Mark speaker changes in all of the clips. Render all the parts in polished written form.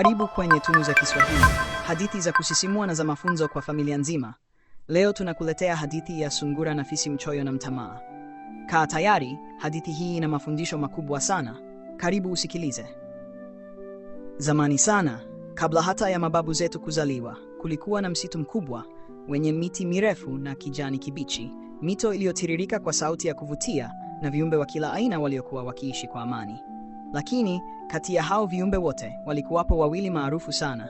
Speaker 1: Karibu kwenye Tunu za Kiswahili, hadithi za kusisimua na za mafunzo kwa familia nzima. Leo tunakuletea hadithi ya Sungura na Fisi Mchoyo na Mtamaa. Kaa tayari, hadithi hii ina mafundisho makubwa sana. Karibu usikilize. Zamani sana, kabla hata ya mababu zetu kuzaliwa, kulikuwa na msitu mkubwa wenye miti mirefu na kijani kibichi, mito iliyotiririka kwa sauti ya kuvutia na viumbe wa kila aina waliokuwa wakiishi kwa amani. Lakini kati ya hao viumbe wote walikuwapo wawili maarufu sana: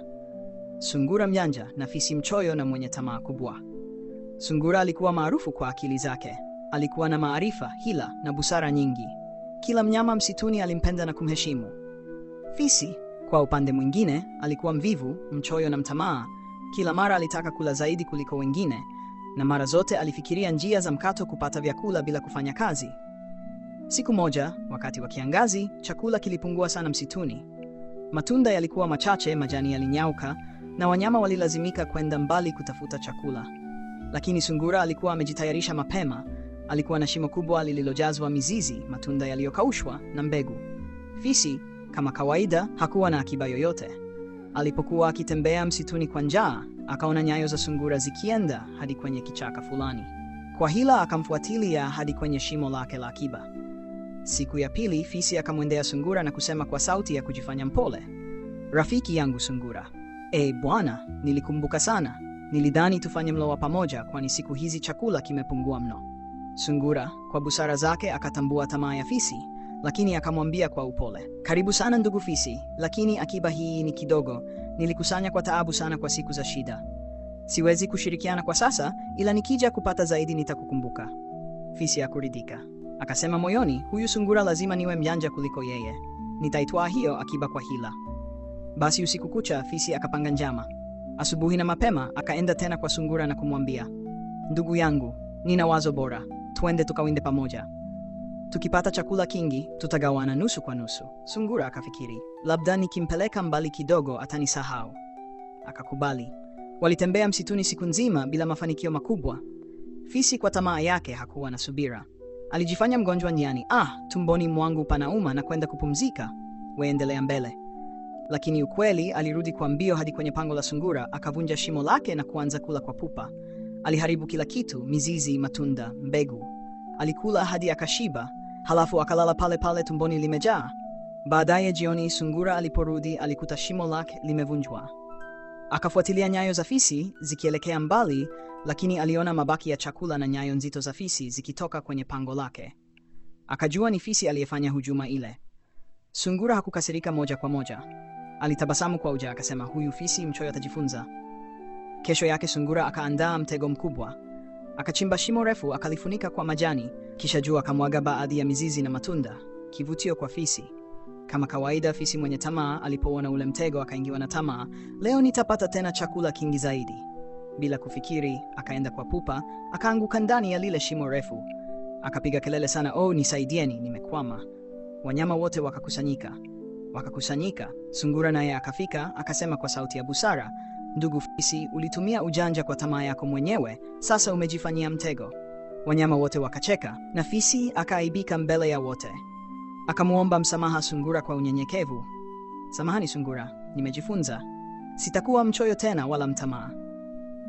Speaker 1: Sungura mjanja na Fisi mchoyo na mwenye tamaa kubwa. Sungura alikuwa maarufu kwa akili zake. Alikuwa na maarifa, hila na busara nyingi. Kila mnyama msituni alimpenda na kumheshimu. Fisi, kwa upande mwingine, alikuwa mvivu, mchoyo na mtamaa. Kila mara alitaka kula zaidi kuliko wengine, na mara zote alifikiria njia za mkato kupata vyakula bila kufanya kazi. Siku moja, wakati wa kiangazi, chakula kilipungua sana msituni. Matunda yalikuwa machache, majani yalinyauka, na wanyama walilazimika kwenda mbali kutafuta chakula. Lakini Sungura alikuwa amejitayarisha mapema. Alikuwa na shimo kubwa lililojazwa mizizi, matunda yaliyokaushwa na mbegu. Fisi, kama kawaida, hakuwa na akiba yoyote. Alipokuwa akitembea msituni kwa njaa, akaona nyayo za Sungura zikienda hadi kwenye kichaka fulani. Kwa hila akamfuatilia hadi kwenye shimo lake la akiba. Siku ya pili, Fisi akamwendea Sungura na kusema kwa sauti ya kujifanya mpole, "Rafiki yangu Sungura, bwana, nilikumbuka sana. Nilidhani tufanye mlo wa pamoja, kwani siku hizi chakula kimepungua mno." Sungura kwa busara zake akatambua tamaa ya Fisi, lakini akamwambia kwa upole, "Karibu sana ndugu Fisi, lakini akiba hii ni kidogo. Nilikusanya kwa taabu sana kwa siku za shida. Siwezi kushirikiana kwa sasa, ila nikija kupata zaidi nitakukumbuka." Fisi hakuridhika. Akasema moyoni, huyu Sungura lazima niwe mjanja kuliko yeye. Nitaitwaa hiyo akiba kwa hila. Basi usiku kucha Fisi akapanga njama. Asubuhi na mapema akaenda tena kwa Sungura na kumwambia, "Ndugu yangu, nina wazo bora. Twende tukawinde pamoja. Tukipata chakula kingi, tutagawana nusu kwa nusu." Sungura akafikiri, labda nikimpeleka mbali kidogo atanisahau. Akakubali. Walitembea msituni siku nzima bila mafanikio makubwa. Fisi kwa tamaa yake hakuwa na subira. Alijifanya mgonjwa njiani. Tumboni mwangu panauma na kwenda kupumzika. Weendelea mbele. Lakini ukweli, alirudi kwa mbio hadi kwenye pango la Sungura, akavunja shimo lake na kuanza kula kwa pupa. Aliharibu kila kitu, mizizi, matunda, mbegu. Alikula hadi akashiba, halafu akalala pale pale tumboni limejaa. Baadaye jioni Sungura aliporudi alikuta shimo lake limevunjwa. Akafuatilia nyayo za Fisi zikielekea mbali, lakini aliona mabaki ya chakula na nyayo nzito za Fisi zikitoka kwenye pango lake. Akajua ni Fisi aliyefanya hujuma ile. Sungura hakukasirika moja kwa moja. Alitabasamu kwa uja akasema, huyu Fisi mchoyo atajifunza. Kesho yake Sungura akaandaa mtego mkubwa. Akachimba shimo refu, akalifunika kwa majani, kisha juu akamwaga baadhi ya mizizi na matunda, kivutio kwa Fisi. Kama kawaida, Fisi mwenye tamaa alipoona ule mtego akaingiwa na tamaa. Leo nitapata tena chakula kingi zaidi. Bila kufikiri, akaenda kwa pupa, akaanguka ndani ya lile shimo refu. Akapiga kelele sana, nisaidieni, nimekwama." Wanyama wote wakakusanyika. Sungura naye akafika, akasema kwa sauti ya busara, "Ndugu Fisi, ulitumia ujanja kwa tamaa yako mwenyewe, sasa umejifanyia mtego." Wanyama wote wakacheka, na Fisi akaaibika mbele ya wote. Akamuomba msamaha Sungura kwa unyenyekevu. "Samahani Sungura, nimejifunza. Sitakuwa mchoyo tena wala mtamaa."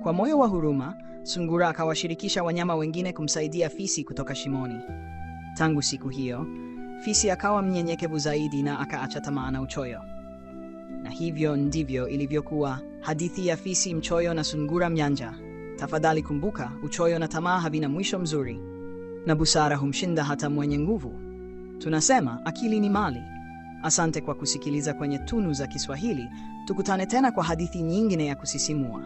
Speaker 1: Kwa moyo wa huruma, Sungura akawashirikisha wanyama wengine kumsaidia Fisi kutoka shimoni. Tangu siku hiyo, Fisi akawa mnyenyekevu zaidi na akaacha tamaa na uchoyo. Na hivyo ndivyo ilivyokuwa hadithi ya Fisi mchoyo na Sungura mjanja. Tafadhali kumbuka, uchoyo na tamaa havina mwisho mzuri, na busara humshinda hata mwenye nguvu. Tunasema akili ni mali. Asante kwa kusikiliza kwenye Tunu za Kiswahili. Tukutane tena kwa hadithi nyingine ya kusisimua.